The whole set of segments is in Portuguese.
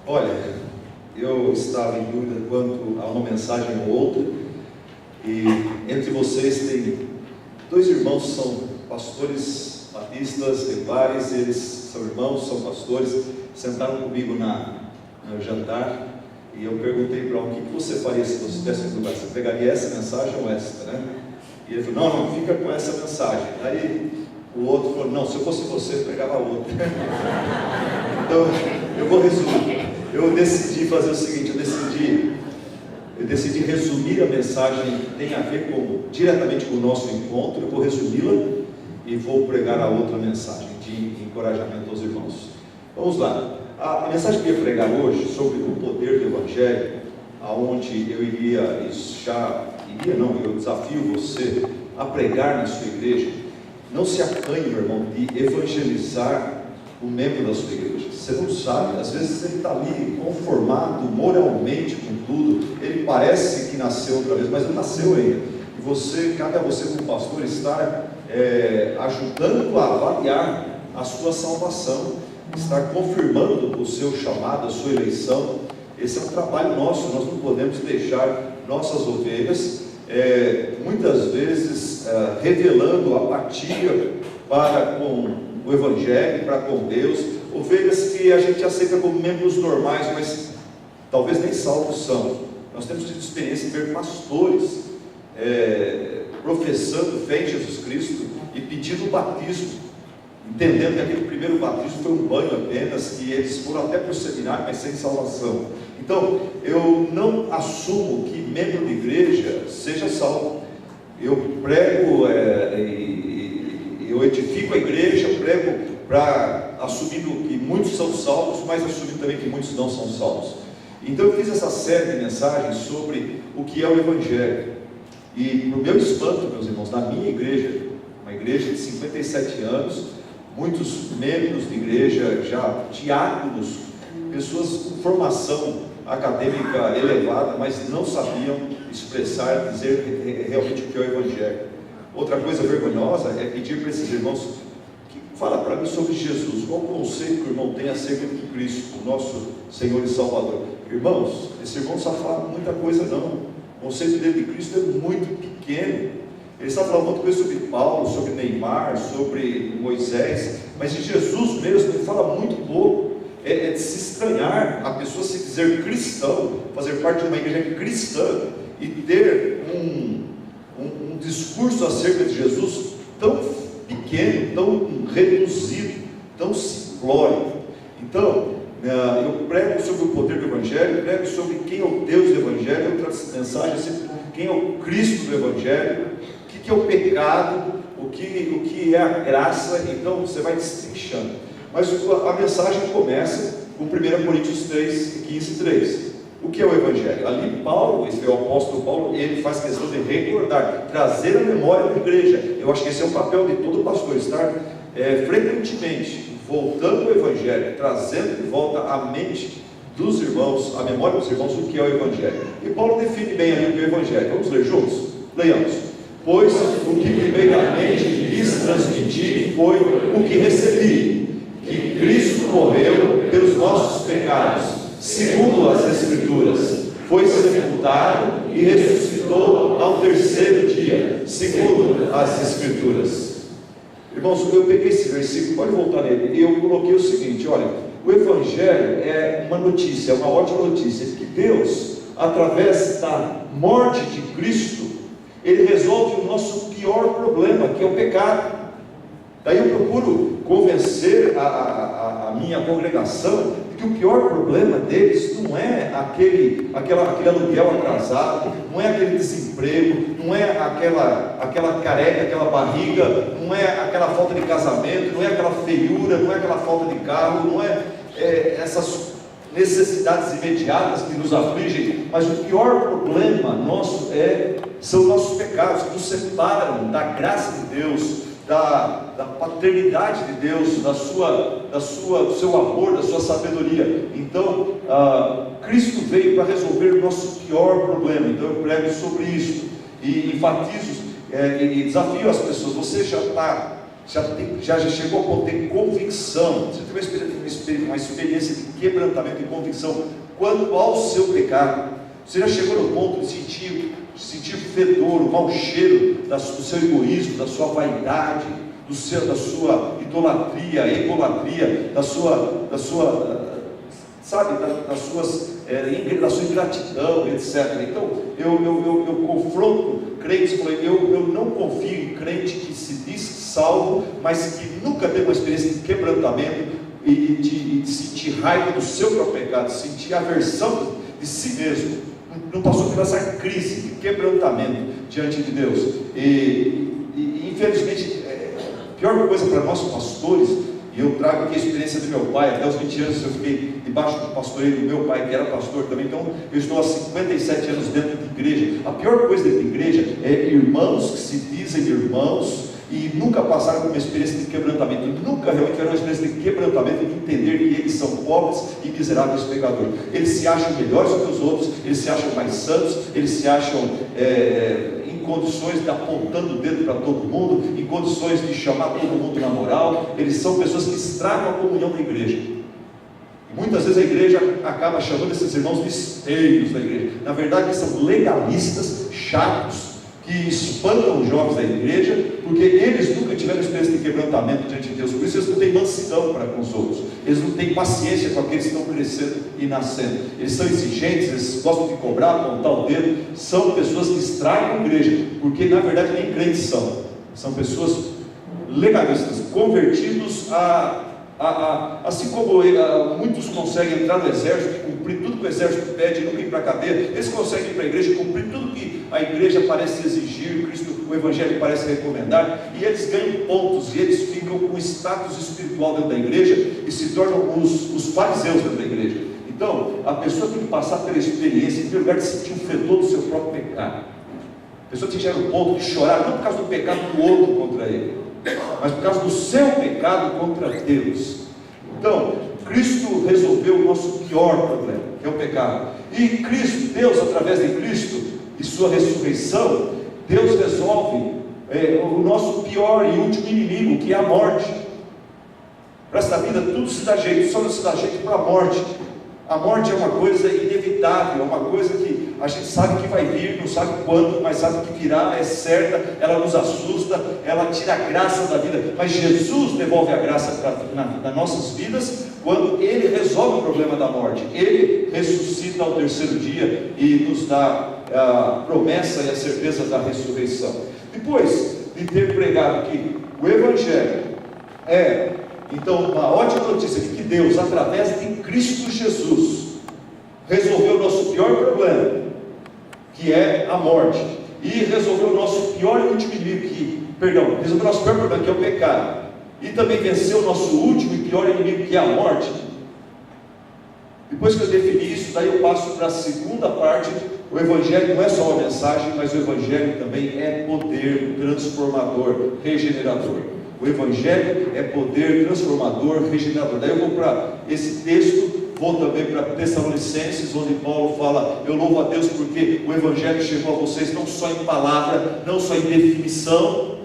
Olha, eu estava em dúvida quanto a uma mensagem ou outra, e entre vocês tem dois irmãos que são pastores batistas regulares, eles são irmãos, são pastores, sentaram comigo no jantar, e eu perguntei para um: o que você faria se você tivesse no lugar? Você pegaria essa mensagem ou essa, né? E ele falou: não, fica com essa mensagem. Aí o outro falou: não, se eu fosse você, eu pegava a outra. Então, eu vou resumir. Eu decidi fazer o seguinte, eu decidi resumir a mensagem que tem a ver diretamente com o nosso encontro. Eu vou resumi-la e vou pregar a outra mensagem de encorajamento aos irmãos. Vamos lá. A mensagem que eu ia pregar hoje sobre o poder do Evangelho, aonde eu eu desafio você a pregar na sua igreja. Não se acanhe, meu irmão, de evangelizar o membro da sua igreja. Você não sabe, às vezes ele está ali conformado moralmente com tudo, ele parece que nasceu outra vez, mas não nasceu ainda. E cabe a você como pastor estar ajudando a avaliar a sua salvação, estar confirmando o seu chamado, a sua eleição. Esse é um trabalho nosso. Nós não podemos deixar nossas ovelhas muitas vezes revelando apatia para com o Evangelho, para com Deus, ovelhas que a gente aceita como membros normais, mas talvez nem salvos são. Nós temos tido experiência de ver pastores professando fé em Jesus Cristo e pedindo o batismo, entendendo que aquele primeiro batismo foi um banho apenas, que eles foram até para o seminário, mas sem salvação. Então, eu não assumo que membro de igreja seja salvo. Eu prego eu edifico a igreja, prego assumindo que muitos são salvos, mas assumindo também que muitos não são salvos. Então eu fiz essa série de mensagens sobre o que é o Evangelho. E para o meu espanto, meus irmãos, na minha igreja, uma igreja de 57 anos, muitos membros de igreja, já diáconos, pessoas com formação acadêmica elevada, mas não sabiam expressar, dizer realmente o que é o Evangelho. Outra coisa vergonhosa é pedir para esses irmãos que fala para mim sobre Jesus, qual o conceito que o irmão tem acerca de Cristo, o nosso Senhor e Salvador. Irmãos, esse irmão não sabe falar muita coisa não. O conceito dele de Cristo é muito pequeno. Ele está falando muita coisa sobre Paulo, sobre Neymar, sobre Moisés, mas de Jesus mesmo ele fala muito pouco. É de se estranhar a pessoa se dizer cristão, fazer parte de uma igreja cristã e ter um discurso acerca de Jesus tão pequeno, tão reduzido, tão simplório. Então, eu prego sobre o poder do Evangelho, prego sobre quem é o Deus do Evangelho, outra mensagem sobre quem é o Cristo do Evangelho, o que é o pecado, o que é a graça. Então você vai destrinchando. Mas a mensagem começa com 1 Coríntios 3, 15, 3. O que é o Evangelho? Ali Paulo, esse é o apóstolo Paulo, ele faz questão de recordar, trazer a memória da igreja. Eu acho que esse é o papel de todo pastor, estar frequentemente voltando ao Evangelho, trazendo de volta à mente dos irmãos, a memória dos irmãos, o que é o Evangelho. E Paulo define bem ali o que é o Evangelho. Vamos ler juntos? Leiamos. Pois o que primeiramente lhes transmiti foi o que recebi, que Cristo morreu pelos nossos pecados, segundo as Escrituras, foi sepultado e ressuscitou ao terceiro dia, segundo as Escrituras. Irmãos, eu peguei esse versículo, pode voltar nele, e eu coloquei o seguinte: olha, o Evangelho é uma notícia, é uma ótima notícia, que Deus, através da morte de Cristo, Ele resolve o nosso pior problema, que é o pecado. Daí eu procuro convencer a minha congregação de que o pior problema deles não é aquele aluguel atrasado, não é aquele desemprego, não é aquela careca, aquela barriga, não é aquela falta de casamento, não é aquela feiura, não é aquela falta de carro, não é essas necessidades imediatas que nos afligem, mas o pior problema nosso são nossos pecados, que nos separam da graça de Deus, da paternidade de Deus, do seu amor, da sua sabedoria. Então, Cristo veio para resolver o nosso pior problema. Então eu prego sobre isso, e enfatizo, e desafio as pessoas. Você já está já chegou a ponto de ter convicção, você teve uma experiência de quebrantamento e convicção quanto ao seu pecado, você já chegou no ponto de sentir o fedor, o mau cheiro do seu egoísmo, da sua vaidade, da sua idolatria, egolatria, da sua ingratidão, etc. Então, eu confronto crentes, eu não confio em crente que se diz salvo, mas que nunca teve uma experiência de quebrantamento e de sentir raiva do seu próprio pecado, sentir aversão de si mesmo, não passou por essa crise de quebrantamento diante de Deus. E infelizmente, a pior coisa para nós pastores, e eu trago aqui a experiência do meu pai. Até os 20 anos eu fiquei debaixo do pastoreio do meu pai, que era pastor também. Então eu estou há 57 anos dentro de igreja. A pior coisa dentro de igreja é irmãos que se dizem irmãos e nunca passaram por uma experiência de quebrantamento, nunca realmente tiveram uma experiência de quebrantamento, de entender que eles são pobres e miseráveis pecadores. Eles se acham melhores do que os outros, eles se acham mais santos, eles se acham em condições de apontando o dedo para todo mundo, em condições de chamar todo mundo na moral. Eles são pessoas que estragam a comunhão da igreja. E muitas vezes a igreja acaba chamando esses irmãos de esteios da igreja. Na verdade, eles são legalistas, chatos, que espantam os jovens da igreja, porque eles nunca tiveram experiência de quebrantamento diante de Deus. Por isso eles não têm mansidão para com os outros, eles não têm paciência com aqueles que estão crescendo e nascendo. Eles são exigentes, eles gostam de cobrar, apontar o dedo. São pessoas que estragam a igreja, porque na verdade nem crentes são pessoas legalistas, convertidos assim como muitos conseguem entrar no exército, cumprir tudo que o exército pede e nunca ir para a cadeia, eles conseguem ir para a igreja, cumprir tudo que a igreja parece exigir, o evangelho parece recomendar, e eles ganham pontos, e eles ficam com status espiritual dentro da igreja, e se tornam os fariseus dentro da igreja. Então, a pessoa tem que passar pela experiência, em primeiro lugar, de sentir o fedor do seu próprio pecado. A pessoa tem que chegar no ponto de chorar, não por causa do pecado do outro contra ele, mas por causa do seu pecado contra Deus. Então, Cristo resolveu o nosso pior problema, que é o pecado. E Cristo, Deus, através de Cristo e sua ressurreição, Deus resolve o nosso pior e último inimigo, que é a morte. Para esta vida tudo se dá jeito, só não se dá jeito para a morte. A morte é uma coisa inevitável, é uma coisa que a gente sabe que vai vir, não sabe quando, mas sabe que virá, é certa, ela nos assusta, ela tira a graça da vida, mas Jesus devolve a graça nas nossas vidas, quando Ele resolve o problema da morte. Ele ressuscita ao terceiro dia e nos dá a promessa e a certeza da ressurreição. Depois de ter pregado que o Evangelho então, uma ótima notícia de que Deus, através de Cristo Jesus, resolveu o nosso pior problema, que é a morte, e resolveu o nosso pior e último inimigo, resolveu o nosso pior problema, que é o pecado, e também venceu o nosso último e pior inimigo, que é a morte. Depois que eu defini isso, daí eu passo para a segunda parte. O Evangelho não é só uma mensagem, mas o Evangelho também é poder transformador, regenerador. O Evangelho é poder transformador, regenerador. Daí eu vou para esse texto, vou também para Tessalonicenses, onde Paulo fala: eu louvo a Deus porque o Evangelho chegou a vocês não só em palavra, não só em definição,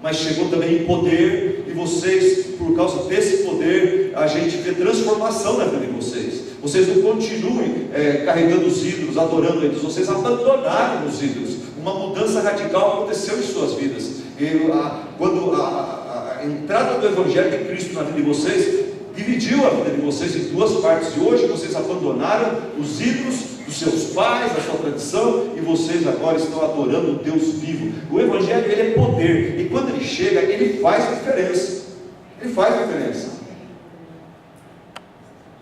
mas chegou também em poder, e vocês, por causa desse poder, a gente vê transformação na vida de vocês. Vocês não continuem carregando os ídolos, adorando eles, vocês abandonaram os ídolos. Uma mudança radical aconteceu em suas vidas. Quando a entrada do Evangelho de Cristo na vida de vocês dividiu a vida de vocês em duas partes, e hoje vocês abandonaram os ídolos dos seus pais, da sua tradição, e vocês agora estão adorando o Deus vivo. O Evangelho, ele é poder, e quando ele chega, ele faz diferença. Ele faz diferença.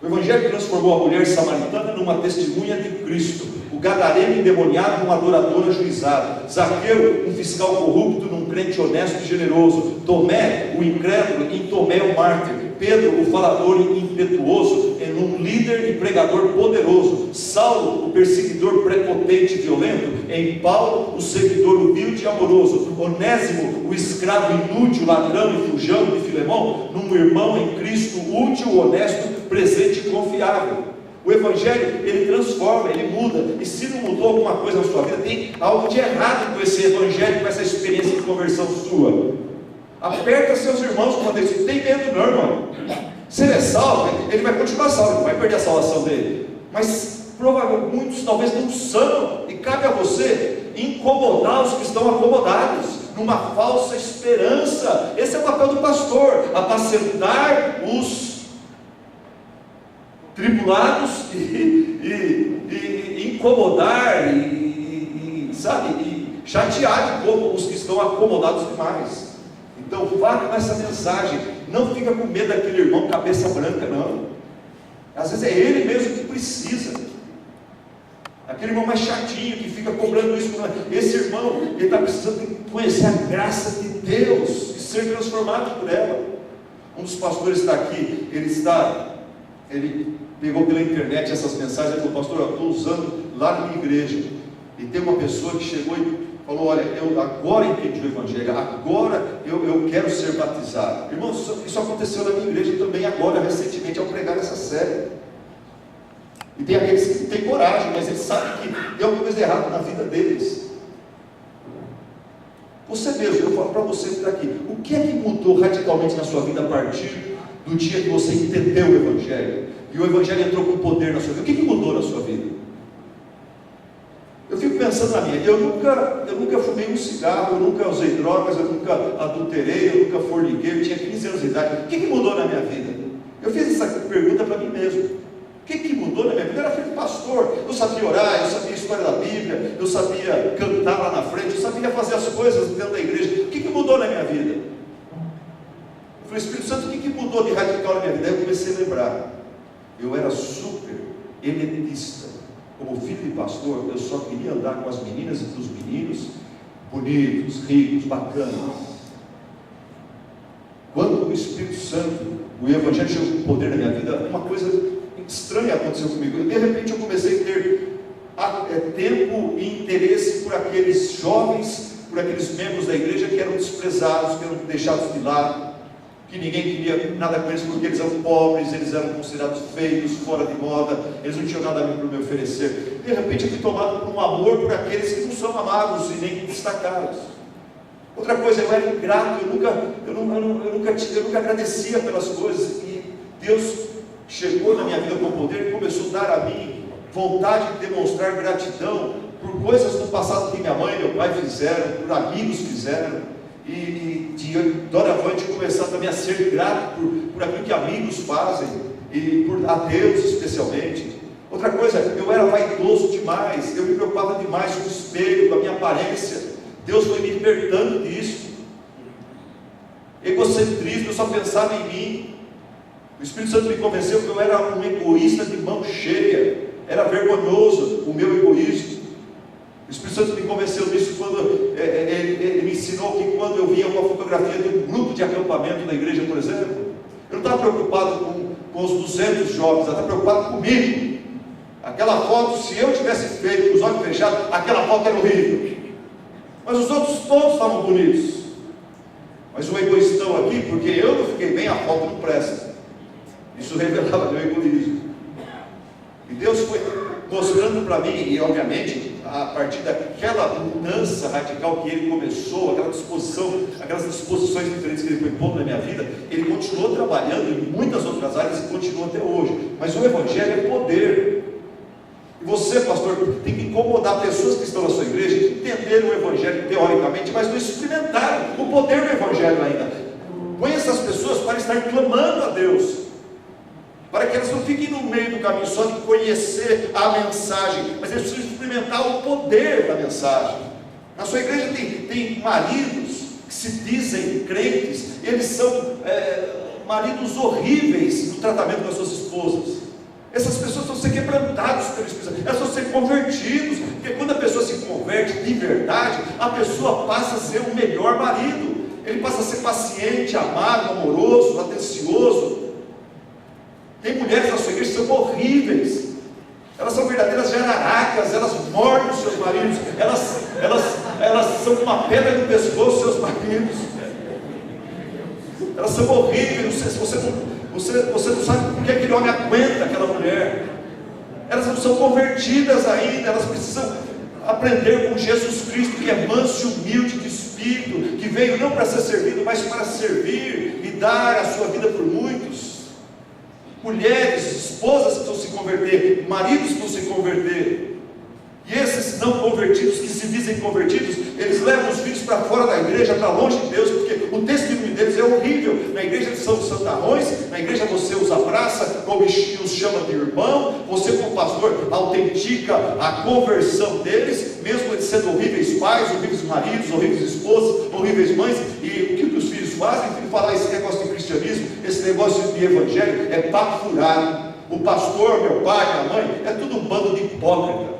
O Evangelho transformou a mulher samaritana numa testemunha de Cristo, o gadareno endemoniado num adorador ajuizado, Zaqueu, um fiscal corrupto num crente honesto e generoso, Tomé, o incrédulo, em Tomé o mártir, Pedro, o falador impetuoso, em um líder e pregador poderoso, Saulo, o perseguidor prepotente e violento, em Paulo, o seguidor humilde e amoroso, Onésimo, o escravo inútil, ladrão e fujão de Filemão, num irmão em Cristo útil, honesto, presente e confiável. O Evangelho, ele transforma, ele muda. E se não mudou alguma coisa na sua vida, tem algo de errado com esse Evangelho, com essa experiência de conversão sua. Aperta seus irmãos quando eles não tem medo, não, irmão. Se ele é salvo, ele vai continuar salvo, ele não vai perder a salvação dele. Mas provavelmente muitos talvez não são, e cabe a você incomodar os que estão acomodados, numa falsa esperança. Esse é o papel do pastor: apacentar os tribulados e incomodar sabe, e chatear de pouco os que estão acomodados demais. Então vá com essa mensagem, não fica com medo daquele irmão cabeça branca, não. Às vezes é ele mesmo que precisa, aquele irmão mais chatinho que fica cobrando isso. Esse irmão, ele está precisando de conhecer a graça de Deus e ser transformado por ela. Um dos pastores está aqui, ele pegou pela internet essas mensagens e falou: pastor, eu estou usando lá na minha igreja, e tem uma pessoa que chegou e falou: olha, eu agora entendi o Evangelho, agora eu quero ser batizado. Irmão, isso aconteceu na minha igreja também agora, recentemente, ao pregar essa série. E tem aqueles que têm coragem, mas eles sabem que tem alguma coisa errada na vida deles. Você mesmo, eu falo para você que está aqui, o que é que mudou radicalmente na sua vida a partir do dia que você entendeu o Evangelho? E o Evangelho entrou com poder na sua vida. O que mudou na sua vida? Eu fico pensando na minha. Eu nunca fumei um cigarro, eu nunca usei drogas, eu nunca adulterei, eu nunca forniquei, eu tinha 15 anos de idade. O que mudou na minha vida? Eu fiz essa pergunta para mim mesmo. O que mudou na minha vida? Eu era filho de pastor, eu sabia orar, eu sabia a história da Bíblia, eu sabia cantar lá na frente, eu sabia fazer as coisas dentro da igreja. O que mudou na minha vida? Eu falei: Espírito Santo, o que mudou de radical na minha vida? Aí eu comecei a lembrar. Eu era super elitista. Como filho de pastor, eu só queria andar com as meninas e com os meninos bonitos, ricos, bacanas. Quando o Espírito Santo, o Evangelho chegou com poder na minha vida, uma coisa estranha aconteceu comigo. De repente eu comecei a ter tempo e interesse por aqueles jovens, por aqueles membros da igreja que eram desprezados, que eram deixados de lado, que ninguém queria nada com eles porque eles eram pobres, eles eram considerados feios, fora de moda, eles não tinham nada para me oferecer. De repente eu fui tomado por um amor por aqueles que não são amados e nem destacados. Outra coisa, eu era ingrato, eu nunca agradecia pelas coisas, e Deus chegou na minha vida com poder e começou a dar a mim vontade de demonstrar gratidão por coisas do passado que minha mãe e meu pai fizeram, por amigos fizeram. E de doravante começar também a ser grato por aquilo que amigos fazem, e a Deus especialmente. Outra coisa, eu era vaidoso demais, eu me preocupava demais com o espelho, com a minha aparência. Deus foi me libertando disso. Egocentrismo, eu só pensava em mim. O Espírito Santo me convenceu que eu era um egoísta de mão cheia, era vergonhoso o meu egoísmo. O Espírito Santo me convenceu disso quando ele me ensinou que quando eu via uma fotografia de um grupo de acampamento na igreja, por exemplo, eu não estava preocupado com os 200 jovens, eu estava preocupado comigo. Aquela foto, se eu tivesse feito com os olhos fechados, aquela foto era horrível, mas os outros todos estavam bonitos. Mas o egoístão aqui, porque eu não fiquei bem, a foto não presta. Isso revelava meu egoísmo. E Deus foi mostrando para mim, e obviamente a partir daquela mudança radical que ele começou, aquelas disposições diferentes que ele foi pondo na minha vida, ele continuou trabalhando em muitas outras áreas e continua até hoje. Mas o Evangelho é poder. E você, pastor, tem que incomodar pessoas que estão na sua igreja, que entenderam o Evangelho teoricamente, mas não experimentaram o poder do Evangelho ainda. Põe essas pessoas para estar clamando a Deus, para que elas não fiquem no meio do caminho só de conhecer a mensagem, mas eles precisam experimentar o poder da mensagem. Na sua igreja tem maridos que se dizem crentes, eles são maridos horríveis no tratamento das suas esposas. Essas pessoas estão sendo quebrantadas pelo Espírito Santo, elas estão sendo convertidas, porque quando a pessoa se converte de verdade, a pessoa passa a ser o melhor marido, ele passa a ser paciente, amado, amoroso, atencioso. Tem mulheres na sua igreja que são horríveis, elas são verdadeiras jararacas, elas mordem os seus maridos, elas são uma pedra no pescoço dos seus maridos, elas são horríveis, você não sabe por que aquele homem aguenta aquela mulher, elas não são convertidas ainda, elas precisam aprender com Jesus Cristo, que é manso e humilde de espírito, Espírito, que veio não para ser servido, mas para servir e dar a sua vida por muitos. Mulheres, esposas que vão se converter, maridos que vão se converter. E esses não convertidos, que se dizem convertidos, eles levam os filhos para fora da igreja, para longe de Deus, porque o testemunho deles é horrível. Na igreja eles são santarrões, na igreja você os abraça, os chama de irmão, você como pastor autentica a conversão deles, mesmo eles sendo horríveis pais, horríveis maridos, horríveis esposas, horríveis mães. E o que os filhos fazem? Filho, falar esse negócio de cristianismo, esse negócio de evangelho, é papo furado. O pastor, meu pai, minha mãe, é tudo um bando de hipócrita.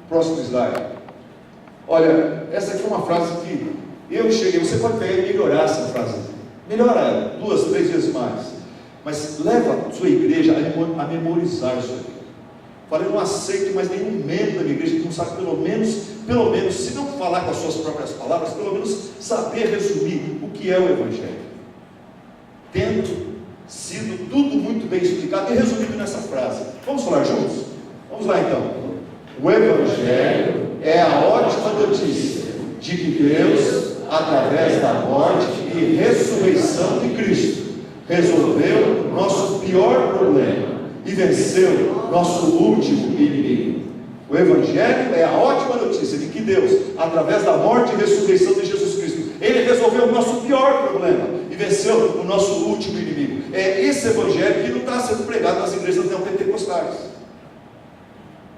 Próximo slide. Olha, essa aqui foi uma frase que eu cheguei, você pode pegar e melhorar essa frase, melhora ela, 2, 3 vezes mais, mas leva a sua igreja a memorizar isso aqui. Falei, não aceito mais nenhum membro da minha igreja que não sabe pelo menos, se não falar com as suas próprias palavras, pelo menos saber resumir o que é o Evangelho, tendo sido tudo muito bem explicado e resumido nessa frase. Vamos falar juntos? Vamos lá então. O Evangelho é a ótima notícia de que Deus, através da morte e ressurreição de Cristo, resolveu nosso pior problema e venceu nosso último inimigo. O Evangelho é a ótima notícia de que Deus, através da morte e ressurreição de Jesus Cristo, Ele resolveu o nosso pior problema e venceu o nosso último inimigo. É esse Evangelho que não está sendo pregado nas igrejas neopentecostais.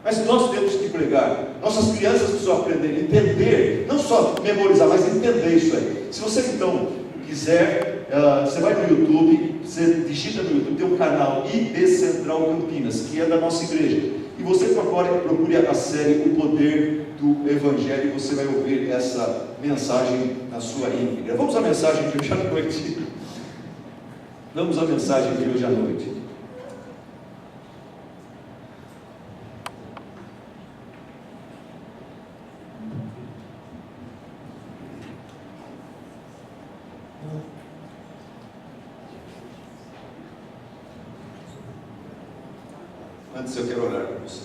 Mas nós temos que pregar. Nossas crianças precisam aprender, entender, não só memorizar, mas entender isso aí. Se você então quiser, você vai no YouTube, você digita no YouTube, tem um canal ID Central Campinas, que é da nossa igreja, e você procure a série O Poder do Evangelho, e você vai ouvir essa mensagem na sua íntegra. Vamos à mensagem de hoje à noite. Vamos à mensagem de hoje à noite. Antes eu quero orar por você.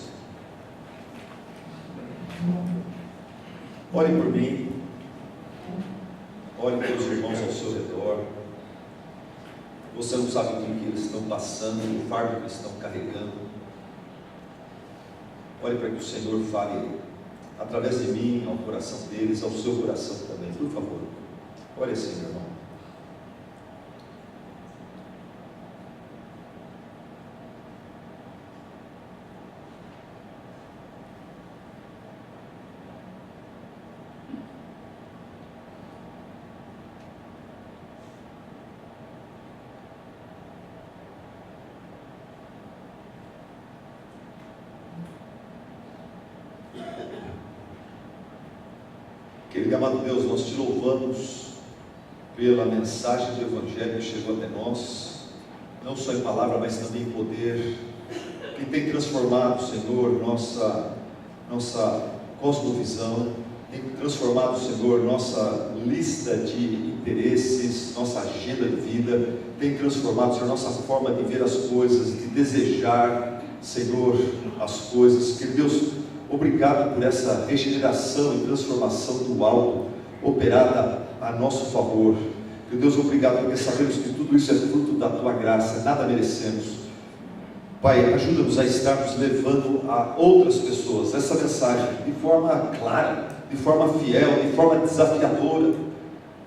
Ore por mim, ore pelos irmãos ao seu redor. Você não sabe o que eles estão passando, o fardo que eles estão carregando. Ore para que o Senhor fale através de mim ao coração deles, ao seu coração também, por favor. Ore assim, meu irmão. Querido amado Deus, nós te louvamos pela mensagem do Evangelho que chegou até nós, não só em palavra, mas também em poder, que tem transformado, Senhor, nossa cosmovisão, tem transformado, Senhor, nossa lista de interesses, nossa agenda de vida, tem transformado, Senhor, nossa forma de ver as coisas, de desejar, Senhor, as coisas. Que Deus, obrigado por essa regeneração e transformação do alto operada a nosso favor. Que Deus, obrigado porque sabemos que tudo isso é fruto da Tua graça, nada merecemos. Pai, ajuda-nos a estarmos levando a outras pessoas essa mensagem de forma clara, de forma fiel, de forma desafiadora,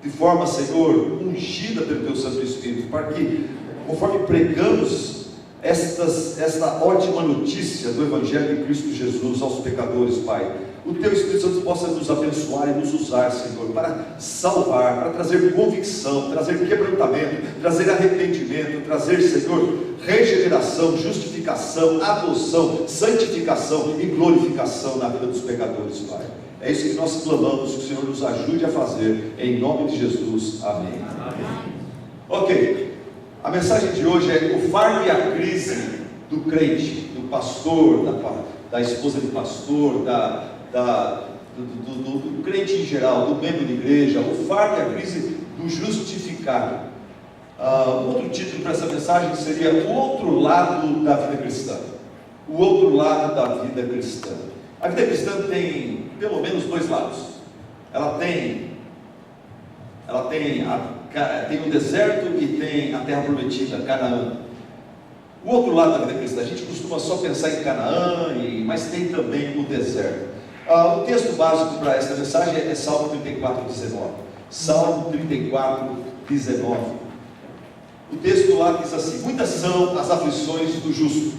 de forma, Senhor, ungida pelo Teu Santo Espírito, para que, conforme pregamos esta ótima notícia do Evangelho de Cristo Jesus aos pecadores, Pai, o Teu Espírito Santo possa nos abençoar e nos usar, Senhor, para salvar, para trazer convicção, trazer quebrantamento, trazer arrependimento, trazer, Senhor, regeneração, justificação, adoção, santificação e glorificação na vida dos pecadores, Pai. É isso que nós clamamos, que o Senhor nos ajude a fazer, em nome de Jesus. Amém. Amém. Ok. A mensagem de hoje é o fardo e a crise do crente, do pastor, da esposa de pastor, do crente em geral, do membro de igreja, o fardo e a crise do justificado. Outro título para essa mensagem seria o outro lado da vida cristã. O outro lado da vida cristã. A vida cristã tem pelo menos dois lados. Ela tem o deserto e tem a terra prometida, Canaã. O outro lado da vida cristã, a gente costuma só pensar em Canaã, mas tem também o deserto. O texto básico para esta mensagem é Salmo 34:19. Salmo 34:19. O texto lá diz assim: muitas são as aflições do justo,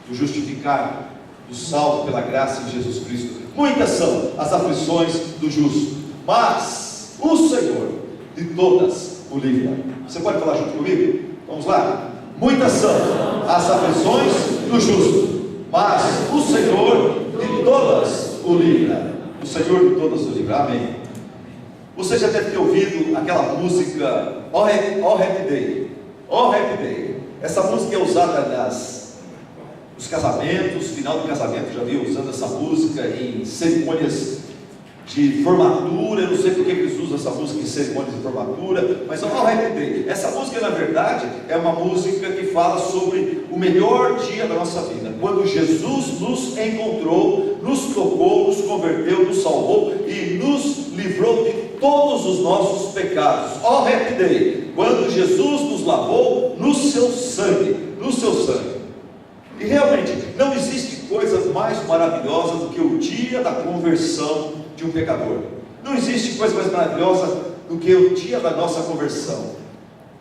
do justificado, do salvo pela graça de Jesus Cristo. Muitas são as aflições do justo, mas o Senhor de todas o livra. Você pode falar junto comigo? Vamos lá. Muitas são as aflições do justo, mas o Senhor de todas o livra. O Senhor de todas o livra. Amém. Você já deve ter ouvido aquela música Oh Happy Day. Oh Happy Day. Essa música é usada nos casamentos, final do casamento, já viu usando essa música em cerimônias de formatura. Eu não sei porque eles usam essa música em cerimônias de formatura, mas Oh Happy Day. Essa música, na verdade, é uma música que fala sobre o melhor dia da nossa vida, quando Jesus nos encontrou, nos tocou, nos converteu, nos salvou e nos livrou de todos os nossos pecados. Oh Happy Day, quando Jesus nos lavou no seu sangue, no seu sangue. E realmente, não existe coisa mais maravilhosa do que o dia da conversão de um pecador. Não existe coisa mais maravilhosa do que o dia da nossa conversão.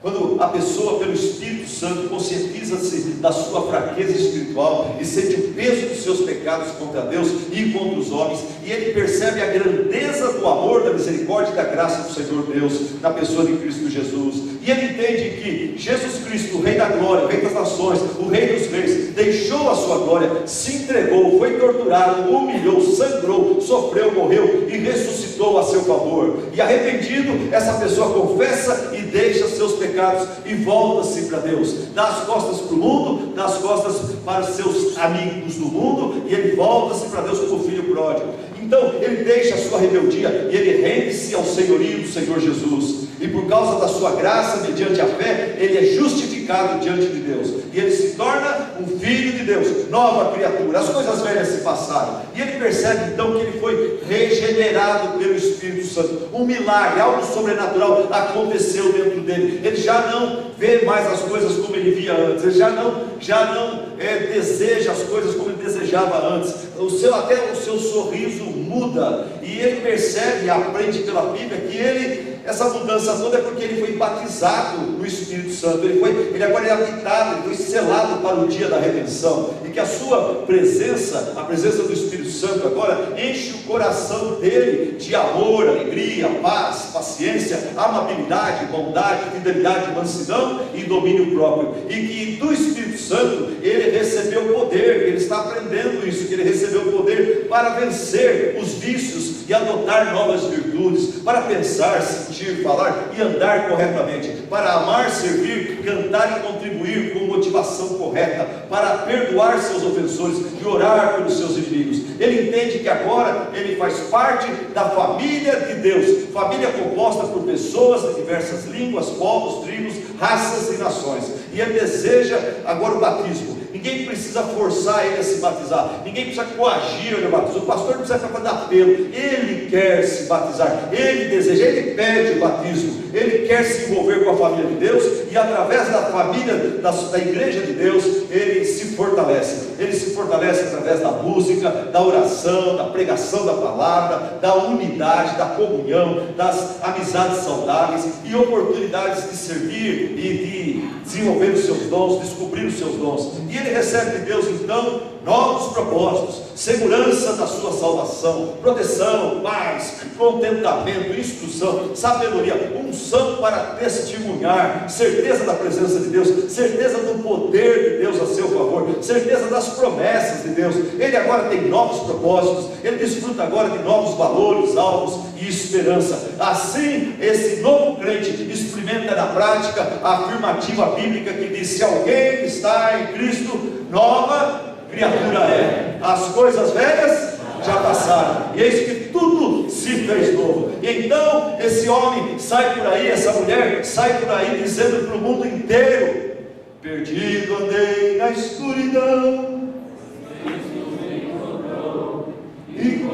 Quando a pessoa, pelo Espírito Santo, conscientiza-se da sua fraqueza espiritual e sente o peso dos seus pecados contra Deus e contra os homens, e ele percebe a grandeza do amor, da misericórdia e da graça do Senhor Deus na pessoa de Cristo Jesus, e ele entende que Jesus Cristo, o Rei da Glória, o Rei das Nações, o Rei dos Reis, deixou a sua glória, se entregou, foi torturado, humilhou, sangrou, sofreu, morreu e ressuscitou a seu favor. E arrependido, essa pessoa confessa e deixa seus pecados e volta-se para Deus, dá as costas para o mundo, dá as costas para os seus amigos do mundo, e ele volta-se para Deus como filho pródigo. Então ele deixa a sua rebeldia e ele rende-se ao senhorio do Senhor Jesus, e por causa da sua graça, mediante a fé, ele é justificado diante de Deus, e ele se torna um filho de Deus, nova criatura. As coisas velhas se passaram, e ele percebe então que ele foi regenerado pelo Espírito Santo. Um milagre, algo sobrenatural aconteceu dentro dele. Ele já não vê mais as coisas como ele via antes, ele já não deseja as coisas como ele desejava antes. Até o seu sorriso muda, e ele percebe e aprende pela Bíblia que essa mudança toda é porque ele foi batizado no Espírito Santo. Ele agora é habitado, ele foi selado para o dia da redenção, e que a sua presença, a presença do Espírito Santo agora enche o coração dele de amor, alegria, paz, paciência, amabilidade, bondade, fidelidade, mansidão e domínio próprio, e que do Espírito Santo ele recebeu poder. Ele está aprendendo isso, que ele recebeu poder para vencer os vícios e adotar novas virtudes, para pensar, sentir, falar e andar corretamente, para amar, servir, cantar e contribuir com motivação correta, para perdoar seus ofensores e orar pelos seus inimigos. Ele entende que agora ele faz parte da família de Deus, família composta por pessoas de diversas línguas, povos, tribos, raças e nações, e ele deseja agora o batismo. Ninguém precisa forçar ele a se batizar, ninguém precisa coagir ele a batismo. O pastor não precisa fazer apelo, ele quer se batizar, ele deseja, ele pede o batismo, ele quer se envolver com a família de Deus, e através da família, da igreja de Deus, ele se fortalece através da música, da oração, da pregação da palavra, da unidade, da comunhão, das amizades saudáveis e oportunidades de servir e de desenvolver os seus dons, descobrir os seus dons. E ele recebe de Deus então novos propósitos, segurança da sua salvação, proteção, paz, contentamento, instrução, sabedoria, unção para testemunhar, certeza da presença de Deus, certeza do poder de Deus a seu favor, certeza das promessas de Deus. Ele agora tem novos propósitos, ele desfruta agora de novos valores, alvos e esperança. Assim, esse novo crente experimenta na prática a afirmativa bíblica que diz: se alguém está em Cristo, nova criatura é, as coisas velhas já passaram, e eis que tudo se fez novo. E então esse homem sai por aí, essa mulher sai por aí dizendo para o mundo inteiro: perdido andei na escuridão, e com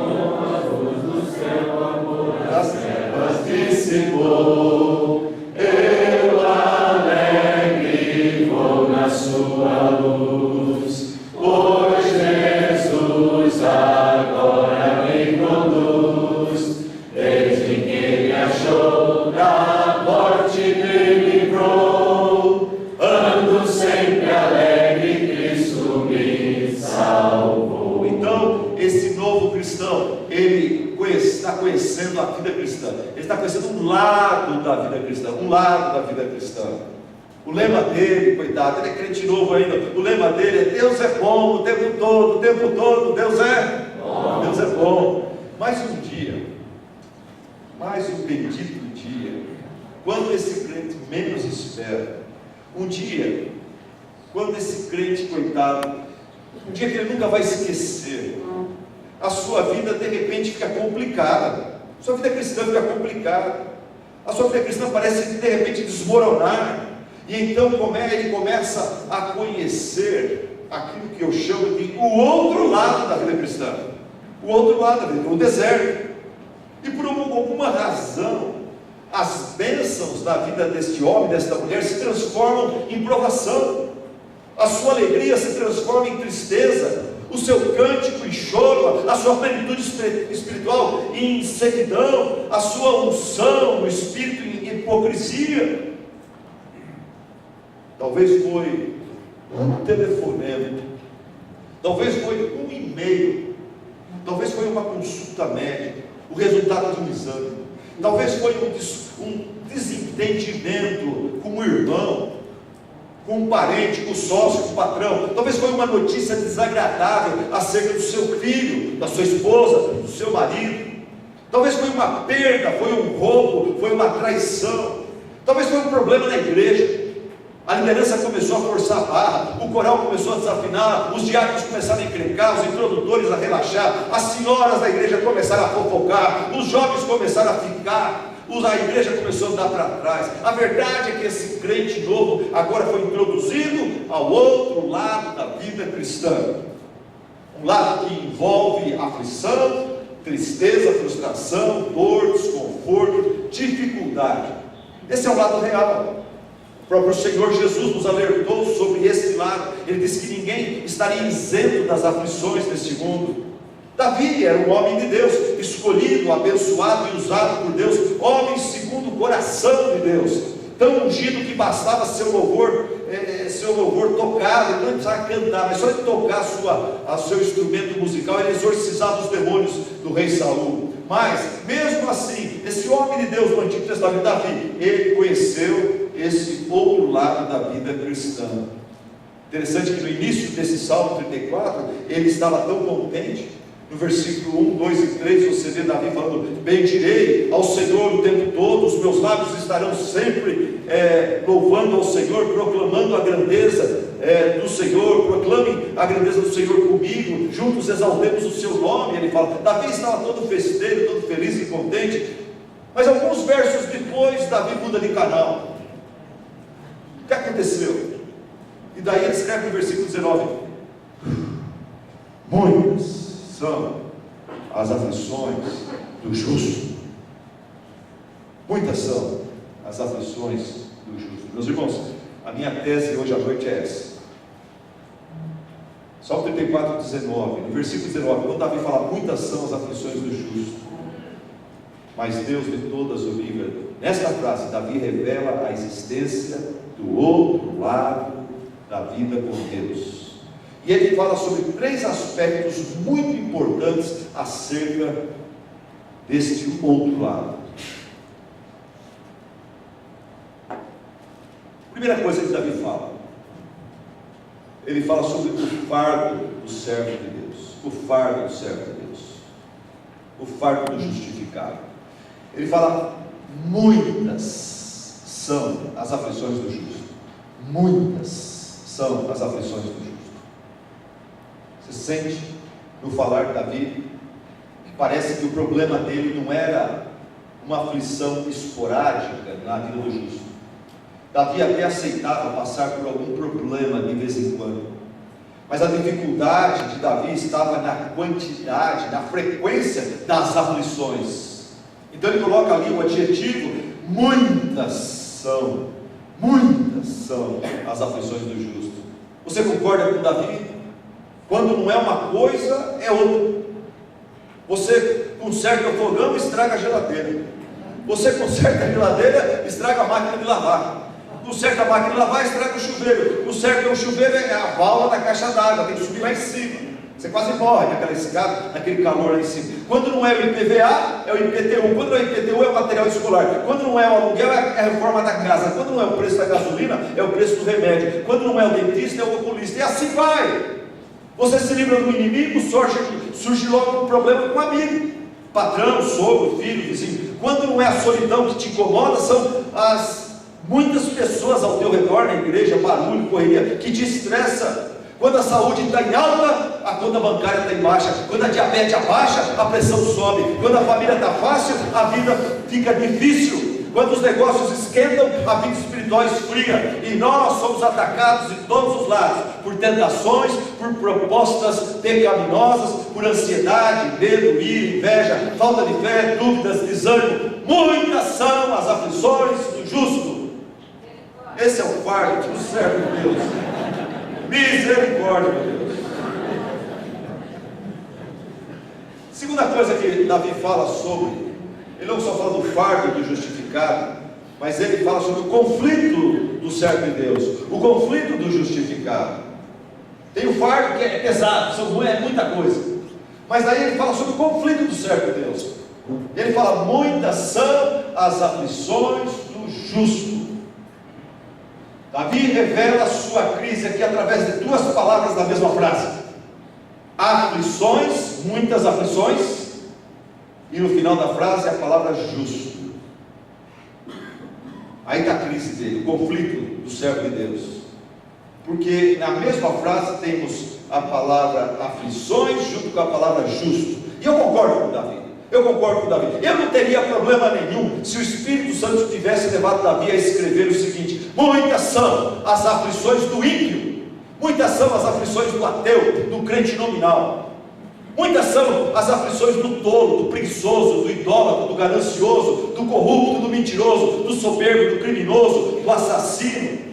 as trevas dissipou, eu alegre vou na sua luz, pois Jesus agora me conduz, desde que me achou, da morte me livrou, ando sempre alegre, Cristo me salvou. Então, esse novo cristão, ele está conhecendo a vida cristã, ele está conhecendo um lado da vida cristã, O lema dele, coitado, ele é crente novo ainda, o lema dele é: Deus é bom o tempo todo, Deus é bom. Mas um dia, mais um bendito dia, quando esse crente menos espera, um dia, quando esse crente, coitado, um dia que ele nunca vai esquecer, a sua vida de repente fica complicada, a sua vida cristã fica complicada, a sua vida cristã parece de repente desmoronar, e então ele começa a conhecer aquilo que eu chamo de o outro lado da vida cristã, o outro lado da vida, o deserto. E por alguma razão, as bênçãos da vida deste homem, desta mulher, se transformam em provação, a sua alegria se transforma em tristeza, o seu cântico em choro, a sua plenitude espiritual em sequidão, a sua unção no espírito em hipocrisia. Talvez foi um telefonema, talvez foi um e-mail, talvez foi uma consulta médica, o resultado de um exame, talvez foi um desentendimento com o irmão, com um parente, com o sócio, com o patrão, talvez foi uma notícia desagradável acerca do seu filho, da sua esposa, do seu marido, talvez foi uma perda, foi um roubo, foi uma traição, talvez foi um problema na igreja. A liderança começou a forçar a barra, o coral começou a desafinar, os diáconos começaram a encrencar, os introdutores a relaxar, as senhoras da igreja começaram a fofocar, os jovens começaram a ficar, a igreja começou a andar para trás. A verdade é que esse crente novo agora foi introduzido ao outro lado da vida cristã, um lado que envolve aflição, tristeza, frustração, dor, desconforto, dificuldade. Esse é o lado real. O próprio Senhor Jesus nos alertou sobre esse lado. Ele disse que ninguém estaria isento das aflições deste mundo. Davi era um homem de Deus, escolhido, abençoado e usado por Deus, homem segundo o coração de Deus, tão ungido que bastava seu louvor tocado. Ele não precisava cantar, mas só de tocar seu instrumento musical, ele exorcizava os demônios do rei Saul. Mas, mesmo assim, esse homem de Deus no Antigo Testamento, Davi, ele conheceu esse outro lado da vida cristã. Interessante que no início desse Salmo 34, ele estava tão contente. No versículo 1, 2 e 3, você vê Davi falando: bendirei ao Senhor o tempo todo, os meus lábios estarão sempre louvando ao Senhor, proclamando a grandeza do Senhor, proclame a grandeza do Senhor comigo, juntos exaltemos o seu nome. Ele fala, Davi estava todo festeiro, todo feliz e contente, mas alguns versos depois, Davi muda de canal. O que aconteceu? E daí ele escreve no versículo 19: muitas são as aflições do justo. Muitas são as aflições do justo. Meus irmãos, a minha tese hoje à noite é essa. Salmo 34, 19, no versículo 19, quando Davi fala, muitas são as aflições do justo, mas Deus de todas o livra. Nesta frase, Davi revela a existência do outro lado da vida com Deus. E ele fala sobre 3 aspectos muito importantes acerca deste outro lado. Primeira coisa que Davi fala, ele fala sobre o fardo do servo de Deus, o fardo do servo de Deus, o fardo do justificado. Ele fala, muitas são as aflições do justo, muitas são as aflições do justo. Você sente no falar de Davi que parece que o problema dele não era uma aflição esporádica na vida do justo. Davi até aceitava passar por algum problema de vez em quando, Mas a dificuldade de Davi estava na quantidade, na frequência das aflições. Então ele coloca ali o adjetivo: muitas são as aflições do justo. Você concorda com Davi? Quando não é uma coisa, é outra. Você conserta o fogão e estraga a geladeira. Você conserta a geladeira, estraga a máquina de lavar. Conserta a máquina de lavar, estraga o chuveiro. Conserta o chuveiro, é a válvula da caixa d'água, tem que subir lá em cima. Você quase morre naquela escada, naquele calor lá em cima. Quando não é o IPVA, é o IPTU. Quando não é o IPTU, é o material escolar. Quando não é o aluguel, é a reforma da casa. Quando não é o preço da gasolina, é o preço do remédio. Quando não é o dentista, é o oculista. E assim vai. Você se livra do inimigo, surge logo um problema com o amigo. Patrão, sogro, filho, vizinho. Quando não é a solidão que te incomoda, são as muitas pessoas ao teu redor, na igreja, barulho, correria, que te estressa. Quando a saúde está em alta, a conta bancária está em baixa. Quando a diabetes abaixa, a pressão sobe. Quando a família está fácil, a vida fica difícil. Quando os negócios esquentam, a vida espiritual esfria. E nós somos atacados de todos os lados, por tentações, por propostas pecaminosas, por ansiedade, medo, ira, inveja, falta de fé, dúvidas, desânimo. Muitas são as aflições do justo. Esse é o fardo do servo de Deus. Misericórdia, meu Deus. Segunda coisa que Davi fala sobre, ele não só fala do fardo do justificado, mas ele fala sobre o conflito do servo de Deus, o conflito do justificado. Tem o fardo que é pesado, é muita coisa, mas aí ele fala sobre o conflito do servo de Deus. Ele fala: muitas são as aflições do justo. Davi revela a sua crise aqui através de duas palavras na mesma frase: aflições, muitas aflições, e no final da frase a palavra justo. Aí está a crise dele, o conflito do servo de Deus, porque na mesma frase temos a palavra aflições junto com a palavra justo. E eu concordo com Davi. Eu não teria problema nenhum se o Espírito Santo tivesse levado Davi a escrever o seguinte: muitas são as aflições do ímpio, muitas são as aflições do ateu, do crente nominal, muitas são as aflições do tolo, do preguiçoso, do idólatra, do ganancioso, do corrupto, do mentiroso, do soberbo, do criminoso, do assassino.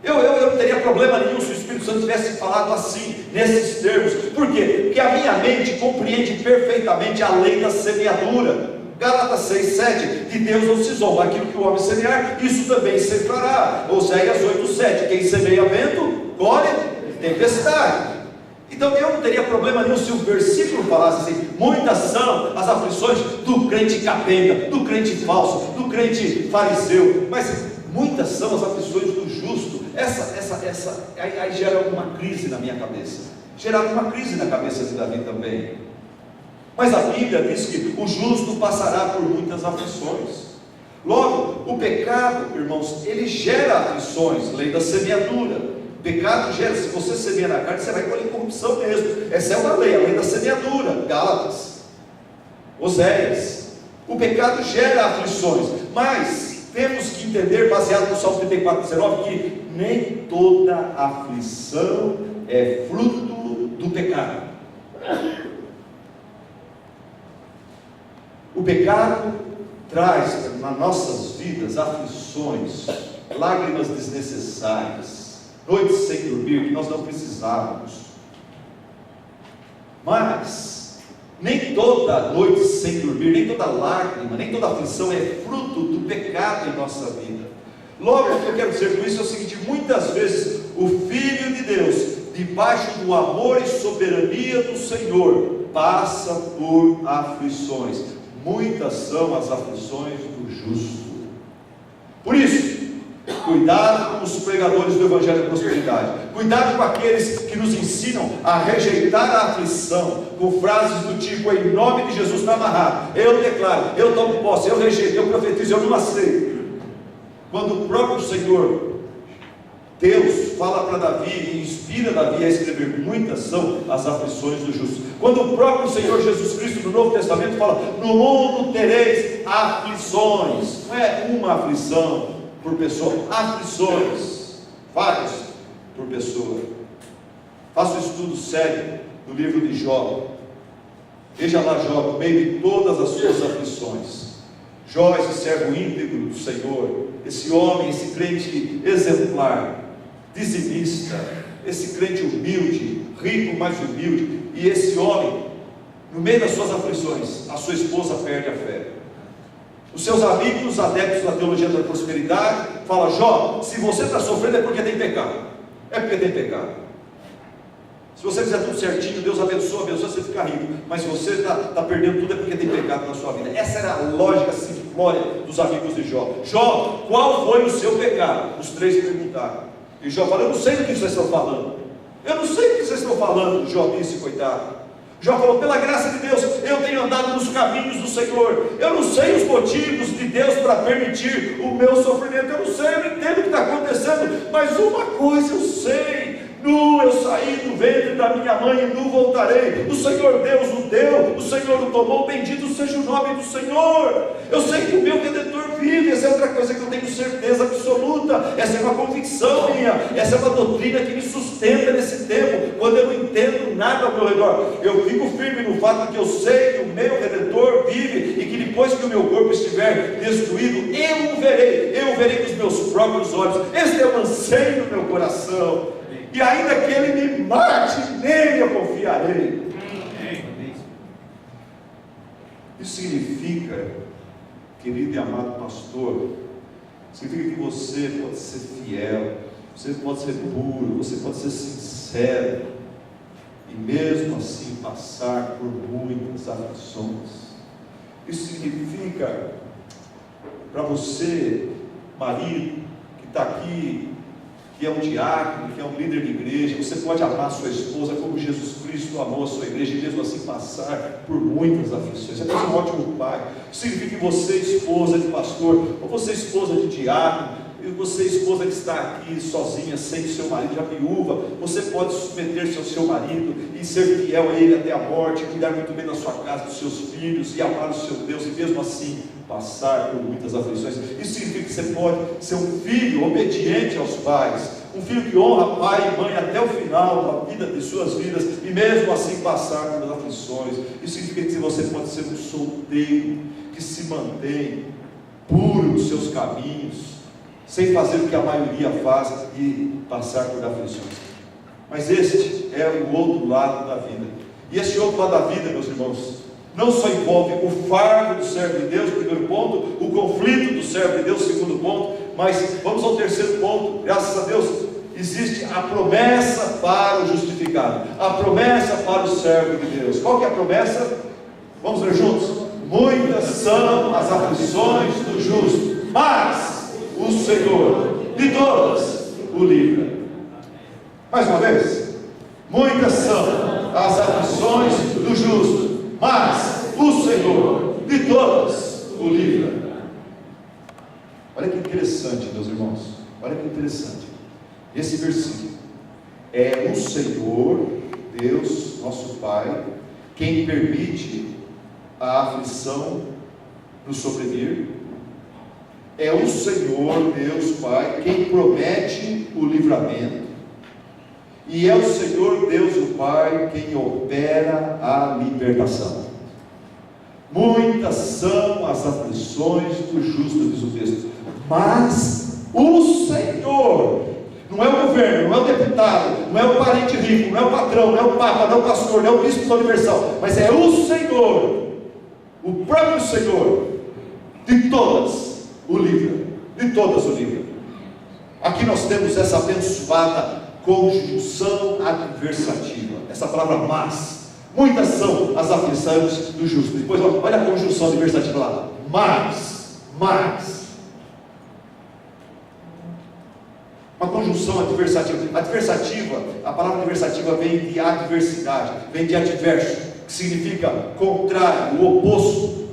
Eu não teria problema nenhum se o Espírito Santo tivesse falado assim, nesses termos. Por quê? Porque a minha mente compreende perfeitamente a lei da semeadura. Gálatas 6:7, de Deus não se zomba, aquilo que o homem semear, isso também se fará. Oséias 8:7, quem semeia vento, colhe tempestade. Então eu não teria problema nenhum se o versículo falasse assim: muitas são as aflições do crente capenga, do crente falso, do crente fariseu, mas muitas são as aflições do justo. Aí gera uma crise na minha cabeça, gerava uma crise na cabeça de Davi também. Mas a Bíblia diz que o justo passará por muitas aflições. Logo, o pecado, irmãos, ele gera aflições, lei da semeadura. O pecado gera, se você semeia na carne, você vai colher corrupção mesmo. Essa é uma lei, a lei da semeadura. Gálatas, Oséias. O pecado gera aflições, mas temos que entender, baseado no Salmo 34:19, que nem toda aflição é fruto do pecado. O pecado traz nas nossas vidas aflições, lágrimas desnecessárias, noites sem dormir que nós não precisávamos. Mas nem toda noite sem dormir, nem toda lágrima, nem toda aflição é fruto do pecado em nossa vida. Logo, o que eu quero dizer com isso é o seguinte: muitas vezes o Filho de Deus, debaixo do amor e soberania do Senhor, passa por aflições. Muitas são as aflições do justo. Por isso, cuidado com os pregadores do Evangelho da Prosperidade, cuidado com aqueles que nos ensinam a rejeitar a aflição, com frases do tipo: em nome de Jesus está amarrado, eu declaro, eu tomo posse, eu rejeito, eu profetizo, eu não aceito. Quando o próprio Senhor, Deus, fala para Davi e inspira Davi a escrever: muitas são as aflições do justo. Quando o próprio Senhor Jesus Cristo no Novo Testamento fala: no mundo tereis aflições, não é uma aflição por pessoa, aflições, várias por pessoa. Faça um estudo sério do livro de Jó. Veja lá Jó, no meio de todas as suas aflições. Jó, esse servo íntegro do Senhor, esse homem, esse crente exemplar, dizimista, esse crente humilde, rico, mas humilde, e esse homem, no meio das suas aflições, a sua esposa perde a fé. Os seus amigos, adeptos da teologia da prosperidade, falam: Jó, se você está sofrendo é porque tem pecado. É porque tem pecado. Se você fizer tudo certinho, Deus abençoa, você fica rico. Mas se você está perdendo tudo é porque tem pecado na sua vida. Essa era a lógica simplória dos amigos de Jó. Jó, qual foi o seu pecado? Os três perguntaram. E Jó falou: eu não sei do que vocês estão falando. Eu não sei do que vocês estão falando. Jó disse, coitado. Jó falou: pela graça de Deus, eu tenho andado nos caminhos do Senhor. Eu não sei os motivos de Deus para permitir o meu sofrimento. Eu não sei, eu não entendo o que está acontecendo. Mas uma coisa eu sei: nu eu saí do ventre da minha mãe e nu voltarei. O Senhor Deus o deu, o Senhor o tomou, bendito seja o nome do Senhor. Eu sei que o meu Redentor vive. Essa é outra coisa que eu tenho certeza absoluta. Essa é uma convicção minha, essa é uma doutrina que me sustenta nesse tempo. Quando eu não entendo nada ao meu redor, eu fico firme no fato que eu sei que o meu Redentor vive, e que depois que o meu corpo estiver destruído, eu o verei com os meus próprios olhos. Esse é o anseio do meu coração. E ainda que ele me mate, nele eu confiarei. Isso significa, querido e amado pastor, significa que você pode ser fiel, você pode ser puro, você pode ser sincero, e mesmo assim passar por muitas aflições. Isso significa para você, marido, que está aqui, que é um diácono, que é um líder de igreja, você pode amar sua esposa como Jesus Cristo amou a sua igreja, e mesmo assim passar por muitas aflições. Você é um ótimo pai. Significa que você, esposa de pastor, ou você, esposa de diácono, e você, esposa que está aqui sozinha, sem o seu marido, já viúva, você pode submeter-se ao seu marido e ser fiel a ele até a morte, cuidar muito bem da sua casa, dos seus filhos, e amar o seu Deus, e mesmo assim passar por muitas aflições. Isso significa que você pode ser um filho obediente aos pais, um filho que honra pai e mãe até o final da vida de suas vidas, e mesmo assim passar por aflições. Isso significa que você pode ser um solteiro que se mantém puro nos seus caminhos, sem fazer o que a maioria faz e passar por aflições. Mas este é o outro lado da vida. E este outro lado da vida, meus irmãos, não só envolve o fardo do servo de Deus, primeiro ponto, o conflito do servo de Deus, segundo ponto, mas vamos ao terceiro ponto. Graças a Deus existe a promessa para o justificado, a promessa para o servo de Deus. Qual que é a promessa? Vamos ler juntos? Muitas são as aflições do justo, mas o Senhor de todas o livra. Mais uma vez: muitas são as aflições do justo, mas o Senhor de todas o livra. Olha que interessante, meus irmãos, olha que interessante. Esse versículo é o Senhor Deus, nosso Pai, quem permite a aflição nos sobrevir. É o Senhor Deus Pai quem promete o livramento, e é o Senhor Deus o Pai quem opera a libertação. Muitas são as aflições do justo, diz o texto, mas o Senhor, não é o governo, não é o deputado, não é o parente rico, não é o patrão, não é o papa, não é o pastor, não é o bispo da universal, mas é o Senhor, o próprio Senhor, de todas o livra, de todas o livra. Aqui nós temos essa abençoada conjunção adversativa, essa palavra mas. Muitas são as aflições do justo. Depois olha a conjunção adversativa lá, mas. Uma conjunção adversativa. Adversativa, a palavra adversativa vem de adversidade, vem de adverso, que significa contrário, o oposto.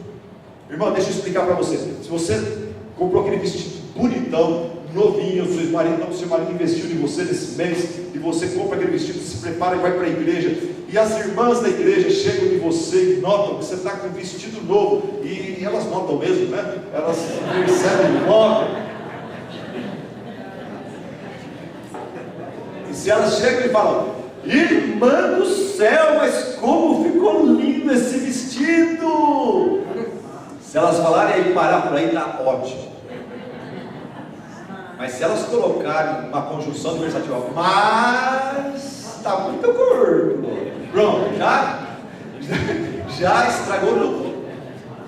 Irmão, deixa eu explicar para você. Se você comprou aquele vestido bonitão, novinho, seu marido investiu em você nesse mês, e você compra aquele vestido, se prepara e vai para a igreja, e as irmãs da igreja chegam em você e notam que você está com um vestido novo, e elas notam mesmo, né? Elas percebem logo. E se elas chegam e falam: Irmã do céu, mas como ficou lindo esse vestido! Se elas falarem aí, parar por aí, tá ótimo. Mas se elas colocarem uma conjunção adversativa, mas está muito curto, pronto, já estragou tudo.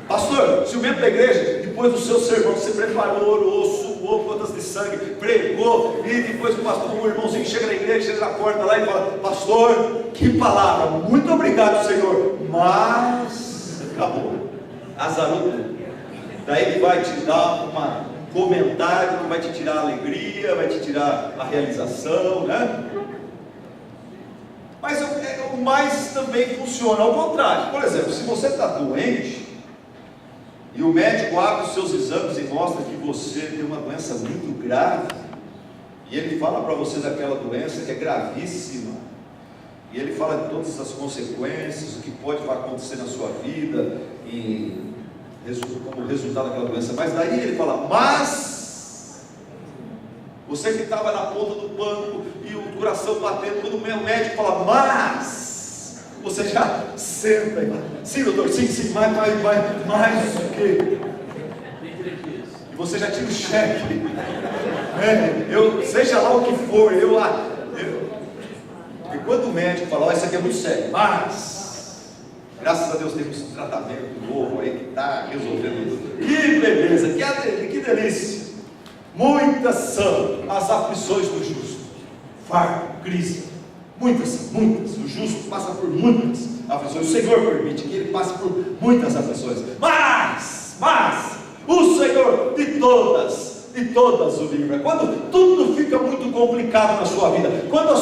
Pastor, se o membro da igreja, depois do seu sermão, você preparou, orou, suou gotas de sangue, pregou, e depois o pastor, um irmãozinho chega na igreja, chega na porta lá e fala: pastor, que palavra, muito obrigado, Senhor, mas acabou, azarou tudo. Daí ele vai te dar um comentário que vai te tirar a alegria, vai te tirar a realização, né? Mas o mais também funciona ao contrário. Por exemplo, se você está doente e o médico abre os seus exames e mostra que você tem uma doença muito grave, e ele fala para você daquela doença que é gravíssima, e ele fala de todas as consequências, o que pode acontecer na sua vida e como resultado daquela doença, mas daí ele fala: mas você que estava na ponta do banco e o coração batendo, quando o médico fala mas, você já senta e fala: sim, doutor, sim, mais o quê? E você já tira o cheque, seja lá o que for, porque quando o médico fala: isso aqui é muito sério, mas graças a Deus temos um tratamento novo aí que está resolvendo isso. Que beleza, que delícia. Muitas são as aflições do justo. Fardo, crise, muitas. O justo passa por muitas aflições. O Senhor permite que ele passe por muitas aflições. Mas o Senhor de todas o livra. Quando tudo fica muito complicado na sua vida, quando a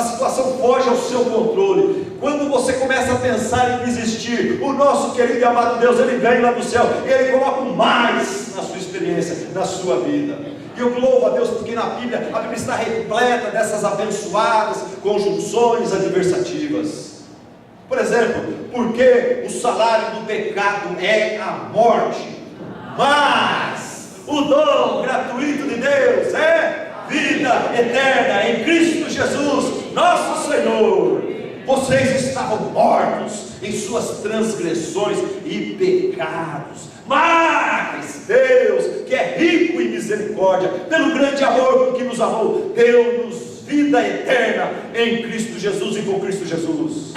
situação foge ao seu controle, quando você começa a pensar em desistir, o nosso querido e amado Deus, ele vem lá do céu e ele coloca um mais na sua experiência, na sua vida. E eu louvo a Deus porque a Bíblia está repleta dessas abençoadas conjunções adversativas. Por exemplo, porque o salário do pecado é a morte, mas o dom gratuito de Deus é vida eterna em Cristo Jesus, nosso Senhor. Vocês estavam mortos em suas transgressões e pecados, mas Deus, que é rico em misericórdia, pelo grande amor que nos amou, deu-nos vida eterna em Cristo Jesus e com Cristo Jesus.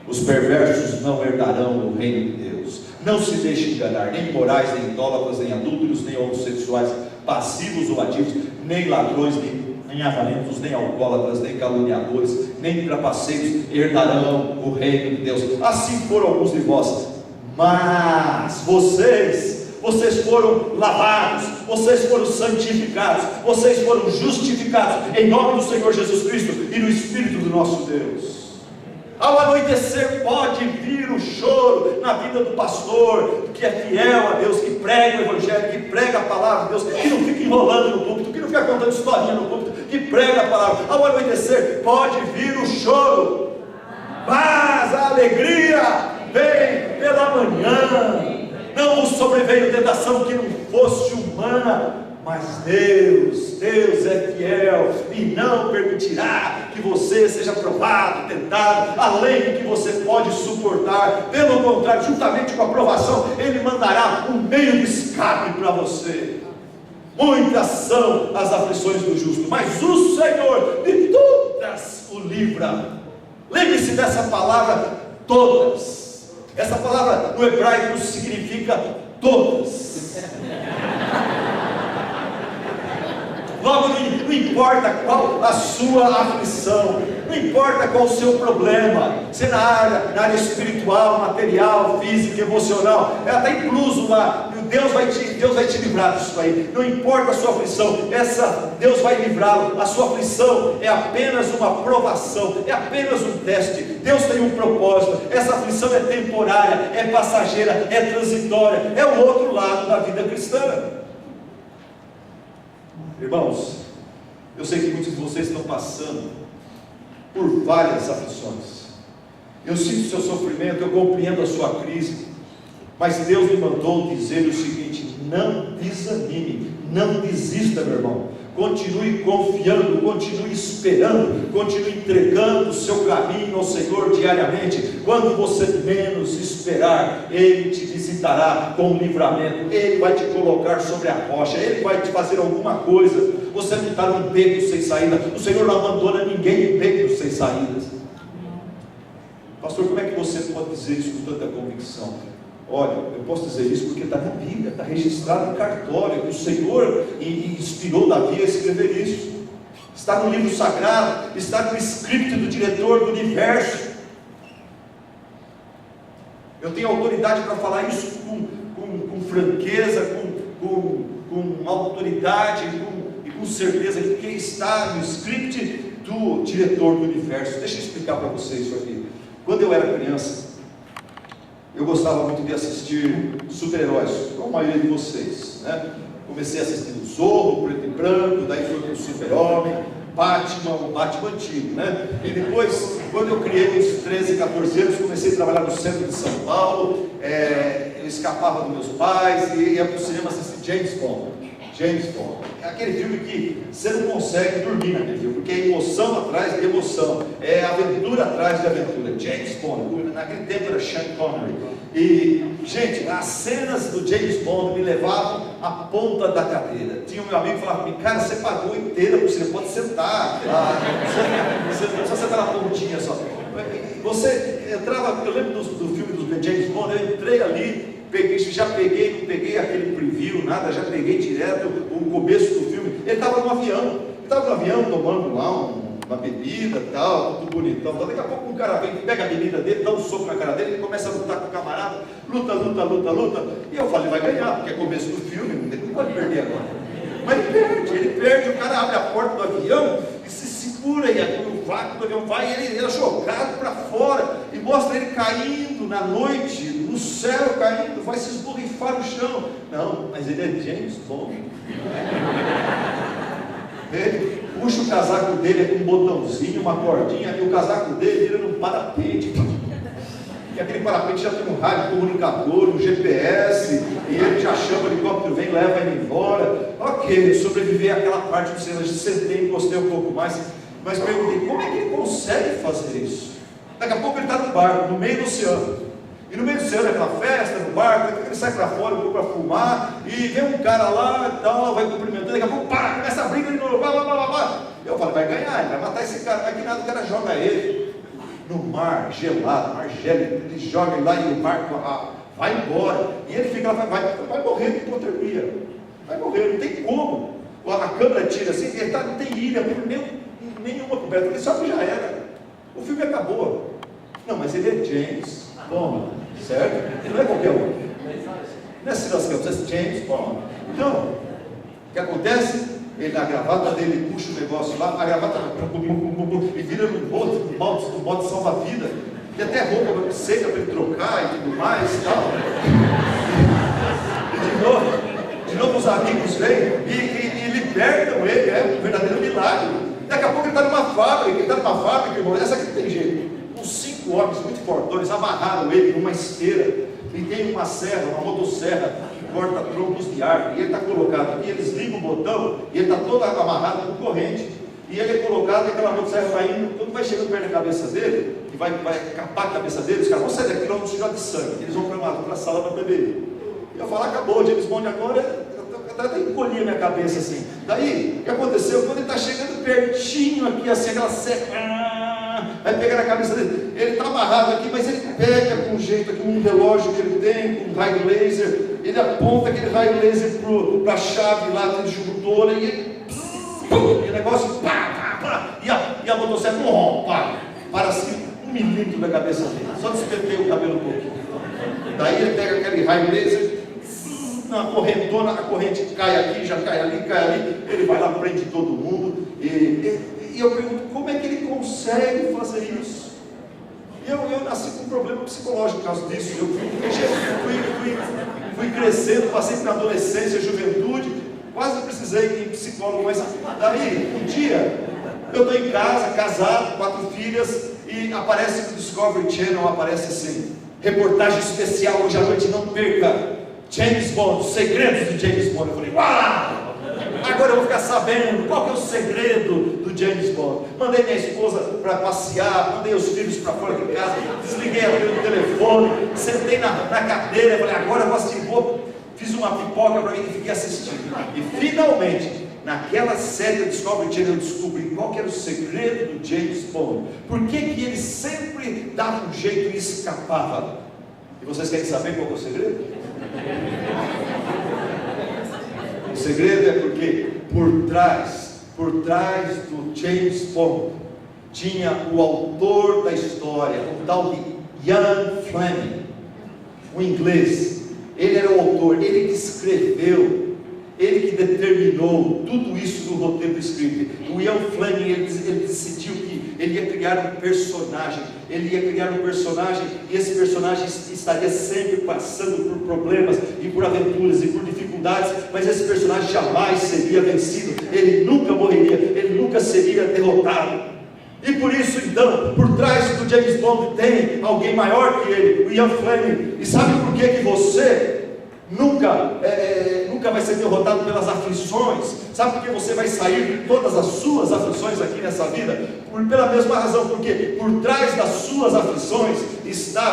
Os perversos não herdarão o reino de Deus. Não se deixe enganar, nem morais, nem idólatras, nem adúlteros, nem homossexuais, passivos ou ativos, nem ladrões, nem avarentos, nem alcoólatras, nem caluniadores, nem trapaceiros herdarão o reino de Deus. Assim foram alguns de vós, mas vocês foram lavados, vocês foram santificados, vocês foram justificados em nome do Senhor Jesus Cristo e no Espírito do nosso Deus. Ao anoitecer pode vir o choro na vida do pastor, que é fiel a Deus, que prega o Evangelho, que prega a palavra de Deus, que não fica enrolando no púlpito, que não fica contando historinha no púlpito, que prega a palavra. Ao anoitecer pode vir o choro, mas a alegria vem pela manhã. Não vos sobreveio tentação que não fosse humana, mas Deus é fiel e não permitirá que você seja provado, tentado, além do que você pode suportar. Pelo contrário, juntamente com a provação, Ele mandará um meio de escape para você. Muitas são as aflições do justo, mas o Senhor de todas o livra. Lembre-se dessa palavra, todas. Essa palavra no hebraico significa todas. Logo, não importa qual a sua aflição, não importa qual o seu problema, se é na área espiritual, material, física, emocional, está incluso lá. Deus vai te livrar disso aí. Não importa a sua aflição, Deus vai livrá-lo. A sua aflição é apenas uma provação, é apenas um teste. Deus tem um propósito. Essa aflição é temporária, é passageira, é transitória, é o outro lado da vida cristã. Irmãos, eu sei que muitos de vocês estão passando por várias aflições. Eu sinto o seu sofrimento, eu compreendo a sua crise, mas Deus me mandou dizer o seguinte: não desanime, não desista, meu irmão. Continue confiando, continue esperando, continue entregando o seu caminho ao Senhor diariamente. Quando você menos esperar, Ele te visitará com livramento, Ele vai te colocar sobre a rocha, Ele vai te fazer alguma coisa. Você não está num beco sem saída. O Senhor não abandona ninguém em becos sem saídas. Pastor, como é que você pode dizer isso com tanta convicção? Olha, eu posso dizer isso porque está na Bíblia, está registrado no cartório, que o Senhor inspirou Davi a escrever isso. Está no livro sagrado, está no script do diretor do universo. Eu tenho autoridade para falar isso com franqueza, com autoridade e com certeza, porque está no script do diretor do universo. Deixa eu explicar para vocês isso aqui. Quando eu era criança, eu gostava muito de assistir super-heróis, como a maioria de vocês, né? Comecei a assistir o Zorro, Preto e Branco, daí foi para o Super-Homem, Batman, o Batman antigo, né? E depois, quando eu criei uns 13, 14 anos, comecei a trabalhar no centro de São Paulo, eu escapava dos meus pais e ia para o cinema assistir James Bond. James Bond, é aquele filme que você não consegue dormir naquele filme, porque é emoção atrás de emoção, é aventura atrás de aventura. James Bond, naquele tempo era Sean Connery, e gente, as cenas do James Bond me levavam à ponta da cadeira. Tinha um meu amigo que falava comigo: cara, você pagou inteira, você pode sentar, você não precisa sentar na pontinha só. Você entrava, eu lembro do filme do James Bond, eu entrei ali, não peguei aquele preview, nada, já peguei direto o começo do filme. Ele estava no avião, tomando lá uma bebida e tal, tudo bonitão. Daqui a pouco um cara vem, pega a bebida dele, dá um soco na cara dele, ele começa a lutar com o camarada, luta. E eu falei: vai ganhar, porque é começo do filme, não pode perder agora. Mas ele perde, o cara abre a porta do avião e se segura, e o vácuo do avião vai, e ele é jogado para fora, e mostra ele caindo na noite, no céu caindo, vai se esborrifar no chão. Não, mas ele é James Bond. Ele puxa o casaco dele com um botãozinho, uma cordinha, e o casaco dele vira num parapente. E aquele parapente já tem um rádio comunicador, um GPS, e ele já chama o helicóptero, vem, leva ele embora. Ok, sobreviver àquela parte do cinema, sentei, encostei um pouco mais, mas perguntei: como é que ele consegue fazer isso? Daqui a pouco ele está no barco, no meio do oceano. E no meio do oceano, aquela festa, no barco, daqui a pouco ele sai para fora, um pouco para fumar, e vem um cara lá e tal, vai cumprimentando, daqui a pouco, começa a briga de novo, blá. Eu falei: vai ganhar, ele vai matar esse cara, mas que nada, o cara joga ele no mar gelado, mar gélido, ele joga ele lá e o barco vai embora, e ele fica lá, vai morrer de hipotermia, vai morrer, não tem como. A câmera tira assim, ele não tem ilha, nenhuma coberta, ele só que já era, o filme acabou. Não, mas ele é James Bond, certo? Ele não é qualquer um, não é Silas Campos, é James Bond. Então, o que acontece? Ele, na gravata dele, puxa o negócio lá, a gravata e vira no bote salva-vida, e até roupa seca para ele trocar e tudo mais e tal. E de novo os amigos vêm e libertam ele, é um verdadeiro milagre. Daqui a pouco ele está numa fábrica, irmão, essa aqui tem jeito. Uns 5 homens muito fortões amarraram ele numa esteira, e tem uma serra, uma motosserra, corta troncos de árvore, e ele está colocado aqui, eles ligam o botão, e ele está todo amarrado com corrente, e ele é colocado, e aquela motosserra vai indo, quando vai chegando perto da cabeça dele, e vai capar a cabeça dele, os caras vão sair daqui, vão sujar de sangue, eles vão para a sala para beber. E eu falo: acabou, James Bond agora, eu até encolhi a minha cabeça assim. Daí, o que aconteceu? Quando ele está chegando pertinho aqui, assim, aquela serra, vai pegar na cabeça dele, ele está amarrado aqui, mas ele pega com um jeito aqui, um relógio que ele tem, com um raio laser, ele aponta aquele raio laser para a chave lá da disjuntora, e ele, e o negócio, e a motosserra, para assim, 1 milímetro da cabeça dele, só despertei o cabelo um pouquinho. Daí ele pega aquele raio laser, na correntona, a corrente cai aqui, já cai ali, ele vai lá, prende todo mundo, e eu pergunto: como é que ele consegue fazer isso? E eu nasci com um problema psicológico por causa disso. Eu fui crescendo, passei por adolescência, juventude, quase precisei ir em psicólogo, mas daí, um dia, eu estou em casa, casado, 4 filhas, e aparece no Discovery Channel, aparece assim: reportagem especial hoje à noite, não perca, James Bond, os segredos de James Bond. Eu falei: uau! agora eu vou ficar sabendo qual que é o segredo do James Bond. Mandei minha esposa para passear, mandei os filhos para fora de casa, desliguei o telefone, sentei na cadeira, falei, agora eu vou assistir, fiz uma pipoca para mim e fiquei assistindo. E finalmente, naquela série do Discovery Channel, eu descobri qual que era o segredo do James Bond. Por que ele sempre dava um jeito e escapava? E vocês querem saber qual que é o segredo? O segredo é porque por trás do James Bond tinha o autor da história, o tal de Ian Fleming, o inglês. Ele era o autor, ele que escreveu, ele que determinou tudo isso no roteiro do script. O Ian Fleming, ele decidiu que ele ia criar um personagem, e esse personagem estaria sempre passando por problemas e por aventuras e por dificuldades, mas esse personagem jamais seria vencido, ele nunca morreria, ele nunca seria derrotado. E por isso então, por trás do James Bond tem alguém maior que ele, o Ian Fleming. E sabe por que você nunca vai ser derrotado pelas aflições? Sabe por que você vai sair de todas as suas aflições aqui nessa vida? Pela mesma razão, porque por trás das suas aflições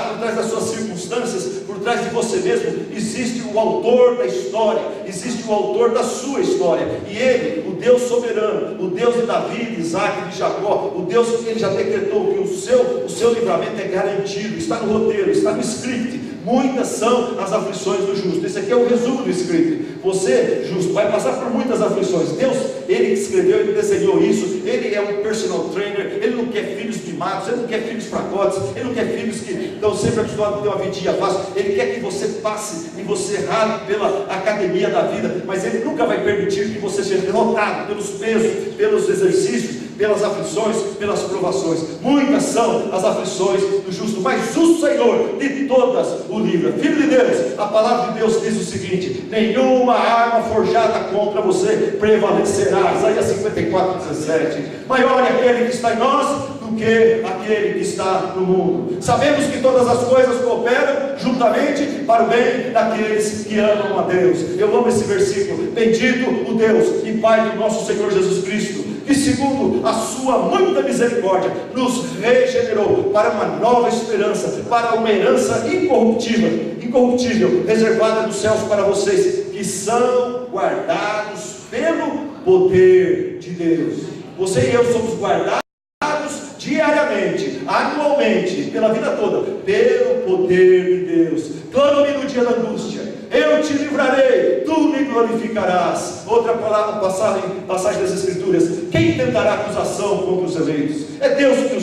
por trás das suas circunstâncias, por trás de você mesmo, existe o autor da história, existe o autor da sua história. E ele, o Deus soberano, o Deus de Davi, de Isaac, de Jacó, o Deus que ele já decretou que o seu livramento é garantido, está no roteiro, está no script. Muitas são as aflições do justo. Esse aqui é o resumo do script. Você, justo, vai passar por muitas aflições. Deus, ele que escreveu, ele desenhou isso. Ele é um personal trainer. Ele não quer filhos mimados, ele não quer filhos fracotes, ele não quer filhos que estão sempre acostumados a ter uma vidinha fácil. Ele quer que você passe e você rale pela academia da vida, mas ele nunca vai permitir que você seja derrotado pelos pesos, pelos exercícios, pelas aflições, pelas provações. Muitas são as aflições do justo, mas o Senhor de todas o livra. Filho de Deus, a palavra de Deus diz o seguinte: nenhuma arma forjada contra você prevalecerá. Isaías 54:17. Maior é aquele que está em nós do que aquele que está no mundo. Sabemos que todas as coisas cooperam juntamente para o bem daqueles que amam a Deus. Eu amo esse versículo. Bendito o Deus e Pai do nosso Senhor Jesus Cristo, que segundo a sua muita misericórdia nos regenerou para uma nova esperança, para uma herança incorruptível, reservada nos céus para vocês, que são guardados pelo poder de Deus. Você e eu somos guardados diariamente, anualmente, pela vida toda, pelo poder de Deus. Clama-me no dia da angústia, eu te livrarei, tu me glorificarás. Outra palavra, passagem das Escrituras: quem tentará acusação contra os eleitos? É Deus quem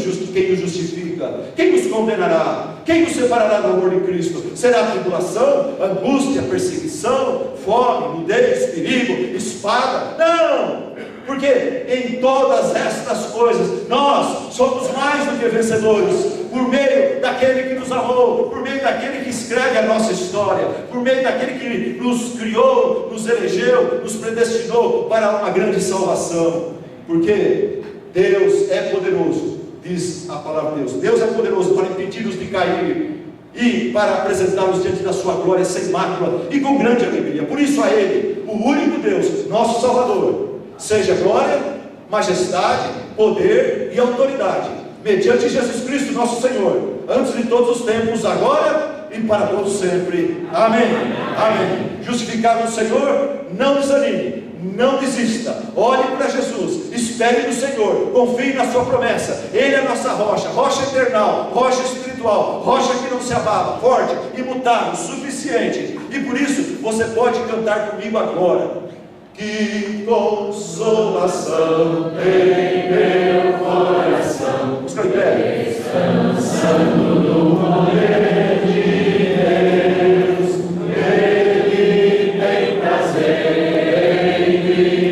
os justifica. Quem os condenará? Quem os separará do amor de Cristo? Será tribulação, angústia, perseguição, fome, nudez, perigo, espada? Não! Porque em todas estas coisas nós somos mais do que vencedores, por meio daquele que nos amou, por meio daquele que escreve a nossa história, por meio daquele que nos criou, nos elegeu, nos predestinou para uma grande salvação. Porque Deus é poderoso, diz a palavra de Deus. Deus é poderoso para impedir-nos de cair e para apresentá-los diante da sua glória sem mácula e com grande alegria. Por isso a Ele, o único Deus, nosso Salvador, seja glória, majestade, poder e autoridade, mediante Jesus Cristo nosso Senhor, antes de todos os tempos, agora e para todos sempre. Amém. Amém. Justificado no Senhor, não desanime, não desista, olhe para Jesus, espere no Senhor, confie na sua promessa. Ele é a nossa rocha, rocha eternal, rocha espiritual, rocha que não se abala, forte, imutável, suficiente. E por isso você pode cantar comigo agora: que consolação em meu coração. Vamos cantar. Descansando no poder de Deus, Ele tem prazer em mim.